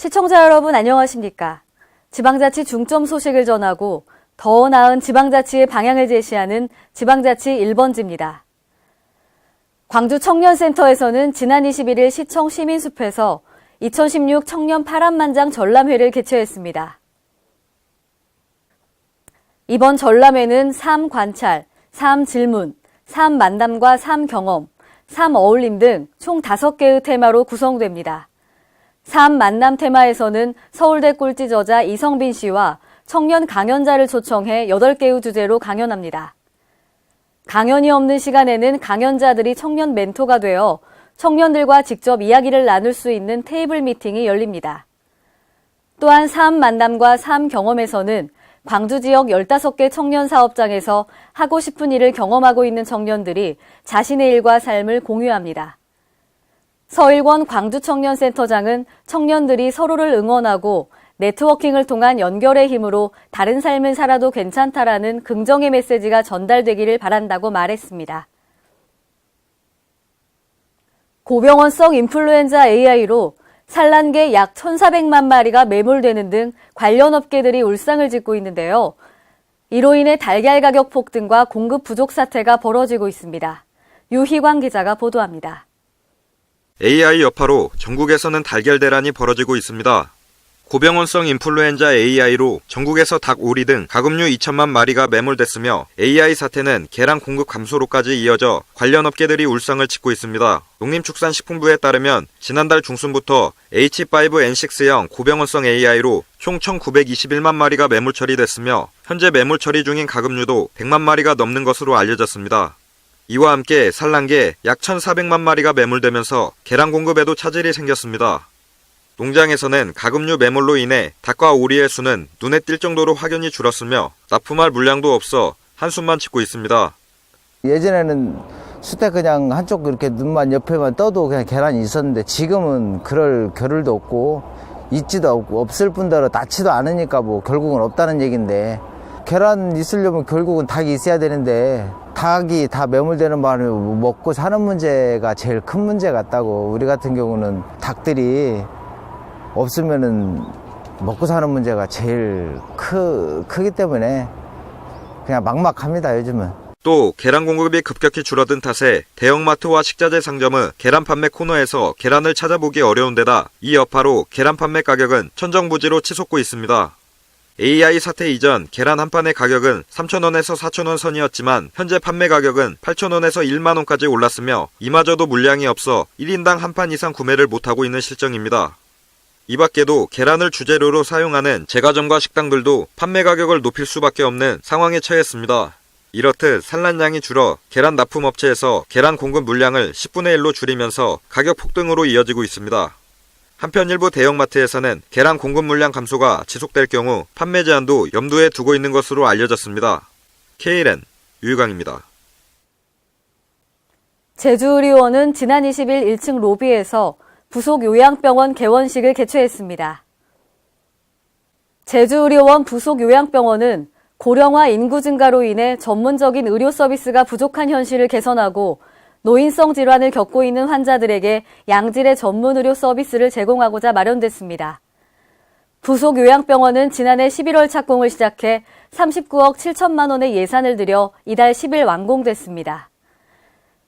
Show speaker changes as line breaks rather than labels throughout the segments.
시청자 여러분 안녕하십니까? 지방자치 중점 소식을 전하고 더 나은 지방자치의 방향을 제시하는 지방자치 1번지입니다. 광주 청년센터에서는 지난 21일 시청 시민숲에서 2016 청년 파란만장 전람회를 개최했습니다. 이번 전람회는 삶 관찰, 삶 질문, 삶 만남과 삶 경험, 삶 어울림 등 총 5개의 테마로 구성됩니다. 삶 만남 테마에서는 서울대 꼴찌 저자 이성빈 씨와 청년 강연자를 초청해 8개의 주제로 강연합니다. 강연이 없는 시간에는 강연자들이 청년 멘토가 되어 청년들과 직접 이야기를 나눌 수 있는 테이블 미팅이 열립니다. 또한 삶 만남과 삶 경험에서는 광주 지역 15개 청년 사업장에서 하고 싶은 일을 경험하고 있는 청년들이 자신의 일과 삶을 공유합니다. 서일권 광주청년센터장은 청년들이 서로를 응원하고 네트워킹을 통한 연결의 힘으로 다른 삶을 살아도 괜찮다라는 긍정의 메시지가 전달되기를 바란다고 말했습니다. 고병원성 인플루엔자 AI로 산란개 약 1,400만 마리가 매몰되는 등 관련 업계들이 울상을 짓고 있는데요. 이로 인해 달걀 가격 폭등과 공급 부족 사태가 벌어지고 있습니다. 유희광 기자가 보도합니다.
AI 여파로 전국에서는 달걀 대란이 벌어지고 있습니다. 고병원성 인플루엔자 AI로 전국에서 닭, 오리 등 가금류 2천만 마리가 매몰됐으며 AI 사태는 계란 공급 감소로까지 이어져 관련 업계들이 울상을 짓고 있습니다. 농림축산식품부에 따르면 지난달 중순부터 H5N6형 고병원성 AI로 총 1,921만 마리가 매몰 처리됐으며 현재 매몰 처리 중인 가금류도 100만 마리가 넘는 것으로 알려졌습니다. 이와 함께 산란개 약 1,400만 마리가 매몰되면서 계란 공급에도 차질이 생겼습니다. 농장에서는 가금류 매몰로 인해 닭과 오리의 수는 눈에 띌 정도로 확연히 줄었으며 납품할 물량도 없어 한숨만 짓고 있습니다.
예전에는 수태 그냥 한쪽 이렇게 눈만 옆에만 떠도 그냥 계란이 있었는데 지금은 그럴 겨를도 없고 있지도 없고 없을 뿐더러 낳지도 않으니까 뭐 결국은 없다는 얘기인데 계란 있으려면 결국은 닭이 있어야 되는데 닭이 다 매몰되는 바람에 먹고 사는 문제가 제일 큰 문제 같다고. 우리 같은 경우는 닭들이 없으면은 먹고 사는 문제가 제일 크기 때문에 그냥 막막합니다, 요즘은.
또 계란 공급이 급격히 줄어든 탓에 대형마트와 식자재 상점의 계란 판매 코너에서 계란을 찾아보기 어려운 데다 이 여파로 계란 판매 가격은 천정부지로 치솟고 있습니다. AI 사태 이전 계란 한 판의 가격은 3,000원에서 4,000원 선이었지만 현재 판매 가격은 8,000원에서 1만원까지 올랐으며 이마저도 물량이 없어 1인당 한 판 이상 구매를 못하고 있는 실정입니다. 이 밖에도 계란을 주재료로 사용하는 제과점과 식당들도 판매 가격을 높일 수밖에 없는 상황에 처했습니다. 이렇듯 산란량이 줄어 계란 납품업체에서 계란 공급 물량을 10분의 1로 줄이면서 가격 폭등으로 이어지고 있습니다. 한편 일부 대형마트에서는 계란 공급 물량 감소가 지속될 경우 판매 제한도 염두에 두고 있는 것으로 알려졌습니다. KLN 유희광입니다.
제주의료원은 지난 20일 1층 로비에서 부속 요양병원 개원식을 개최했습니다. 제주의료원 부속 요양병원은 고령화 인구 증가로 인해 전문적인 의료 서비스가 부족한 현실을 개선하고 노인성 질환을 겪고 있는 환자들에게 양질의 전문 의료 서비스를 제공하고자 마련됐습니다. 부속 요양병원은 지난해 11월 착공을 시작해 39억 7천만 원의 예산을 들여 이달 10일 완공됐습니다.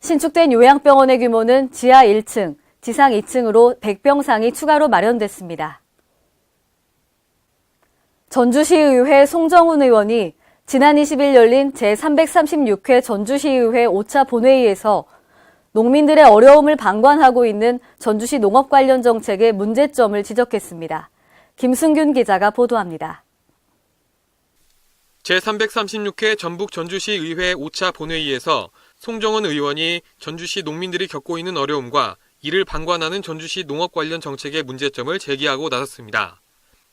신축된 요양병원의 규모는 지하 1층, 지상 2층으로 100병상이 추가로 마련됐습니다. 전주시의회 송정훈 의원이 지난 20일 열린 제336회 전주시의회 5차 본회의에서 농민들의 어려움을 방관하고 있는 전주시 농업 관련 정책의 문제점을 지적했습니다. 김승균 기자가 보도합니다.
제336회 전북 전주시의회 5차 본회의에서 송정훈 의원이 전주시 농민들이 겪고 있는 어려움과 이를 방관하는 전주시 농업 관련 정책의 문제점을 제기하고 나섰습니다.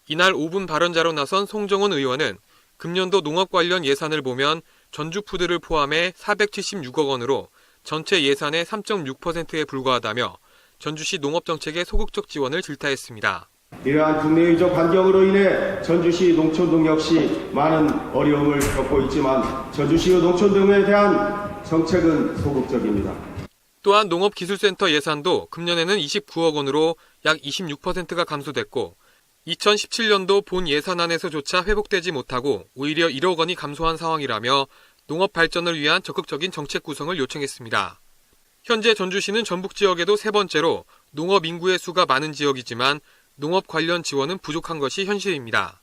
이날 5분 발언자로 나선 송정훈 의원은 금년도 농업 관련 예산을 보면 전주푸드를 포함해 476억 원으로 전체 예산의 3.6%에 불과하다며 전주시 농업정책의 소극적 지원을 질타했습니다.
이러한 국내의적 환경으로 인해 전주시 농촌동 역시 많은 어려움을 겪고 있지만 전주시의 농촌동에 대한 정책은 소극적입니다.
또한 농업기술센터 예산도 금년에는 29억 원으로 약 26%가 감소됐고 2017년도 본 예산안에서조차 회복되지 못하고 오히려 1억 원이 감소한 상황이라며 농업 발전을 위한 적극적인 정책 구성을 요청했습니다. 현재 전주시는 전북 지역에도 세 번째로 농업 인구의 수가 많은 지역이지만 농업 관련 지원은 부족한 것이 현실입니다.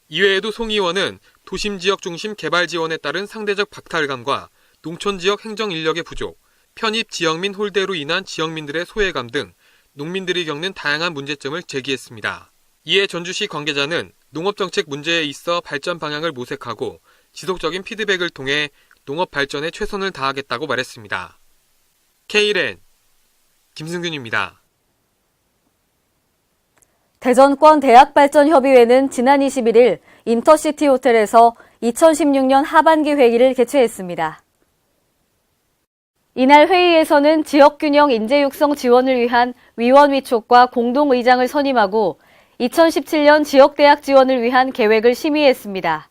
이외에도 송 의원은 도심 지역 중심 개발 지원에 따른 상대적 박탈감과 농촌 지역 행정 인력의 부족, 편입 지역민 홀대로 인한 지역민들의 소외감 등 농민들이 겪는 다양한 문제점을 제기했습니다. 이에 전주시 관계자는 농업정책 문제에 있어 발전 방향을 모색하고 지속적인 피드백을 통해 농업 발전에 최선을 다하겠다고 말했습니다. K랜 김승균입니다.
대전권 대학발전협의회는 지난 21일 인터시티 호텔에서 2016년 하반기 회의를 개최했습니다. 이날 회의에서는 지역균형 인재육성 지원을 위한 위원 위촉과 공동의장을 선임하고 2017년 지역대학 지원을 위한 계획을 심의했습니다.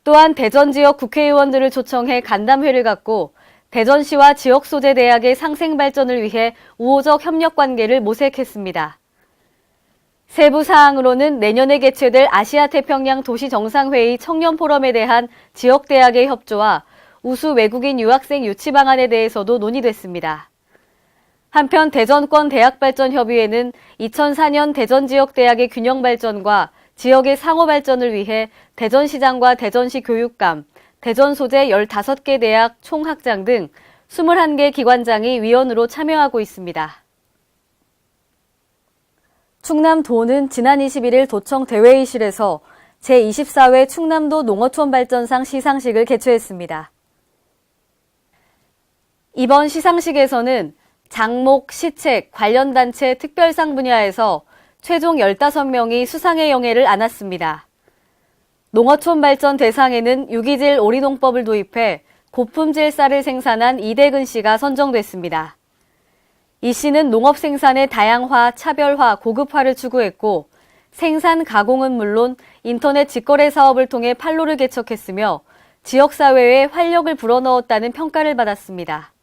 또한 대전 지역 국회의원들을 초청해 간담회를 갖고 대전시와 지역 소재 대학의 상생 발전을 위해 우호적 협력 관계를 모색했습니다. 세부 사항으로는 내년에 개최될 아시아 태평양 도시 정상회의 청년 포럼에 대한 지역 대학의 협조와 우수 외국인 유학생 유치 방안에 대해서도 논의됐습니다. 한편 대전권 대학발전협의회는 2004년 대전지역대학의 균형 발전과 지역의 상호 발전을 위해 대전시장과 대전시 교육감, 대전 소재 15개 대학 총학장 등 21개 기관장이 위원으로 참여하고 있습니다. 충남도는 지난 21일 도청 대회의실에서 제24회 충남도 농어촌 발전상 시상식을 개최했습니다. 이번 시상식에서는 장목, 시책, 관련 단체 특별상 분야에서 최종 15명이 수상의 영예를 안았습니다. 농어촌 발전 대상에는 유기질 오리농법을 도입해 고품질 쌀을 생산한 이대근 씨가 선정됐습니다. 이 씨는 농업 생산의 다양화, 차별화, 고급화를 추구했고 생산, 가공은 물론 인터넷 직거래 사업을 통해 판로를 개척했으며 지역사회에 활력을 불어넣었다는 평가를 받았습니다.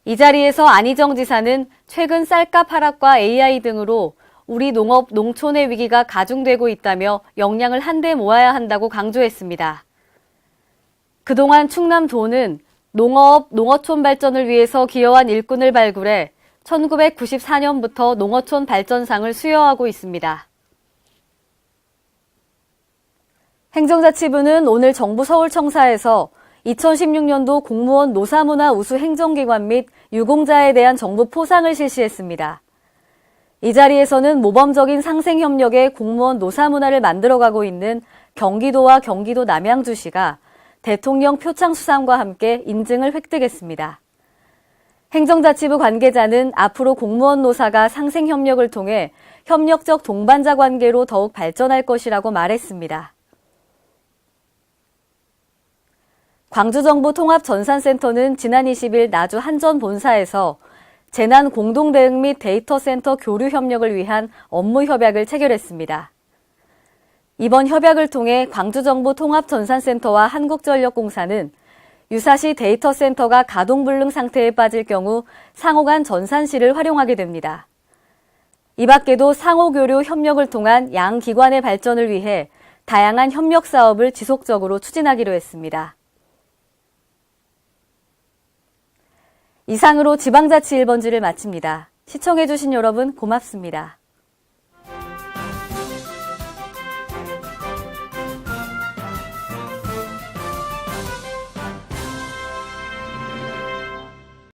이 자리에서 안희정 지사는 최근 쌀값 하락과 AI 등으로 우리 농업, 농촌의 위기가 가중되고 있다며 역량을 한데 모아야 한다고 강조했습니다. 그동안 충남도는 농업, 농어촌 발전을 위해서 기여한 일꾼을 발굴해 1994년부터 농어촌 발전상을 수여하고 있습니다. 행정자치부는 오늘 정부 서울청사에서 2016년도 공무원 노사문화 우수 행정기관 및 유공자에 대한 정부 포상을 실시했습니다. 이 자리에서는 모범적인 상생협력의 공무원 노사문화를 만들어가고 있는 경기도와 경기도 남양주시가 대통령 표창 수상과 함께 인증을 획득했습니다. 행정자치부 관계자는 앞으로 공무원 노사가 상생협력을 통해 협력적 동반자 관계로 더욱 발전할 것이라고 말했습니다. 광주정부통합전산센터는 지난 20일 나주 한전 본사에서 재난 공동대응 및 데이터센터 교류 협력을 위한 업무 협약을 체결했습니다. 이번 협약을 통해 광주정부통합전산센터와 한국전력공사는 유사시 데이터센터가 가동불능 상태에 빠질 경우 상호 간 전산실을 활용하게 됩니다. 이 밖에도 상호교류 협력을 통한 양 기관의 발전을 위해 다양한 협력 사업을 지속적으로 추진하기로 했습니다. 이상으로 지방자치 1번지를 마칩니다. 시청해주신 여러분 고맙습니다.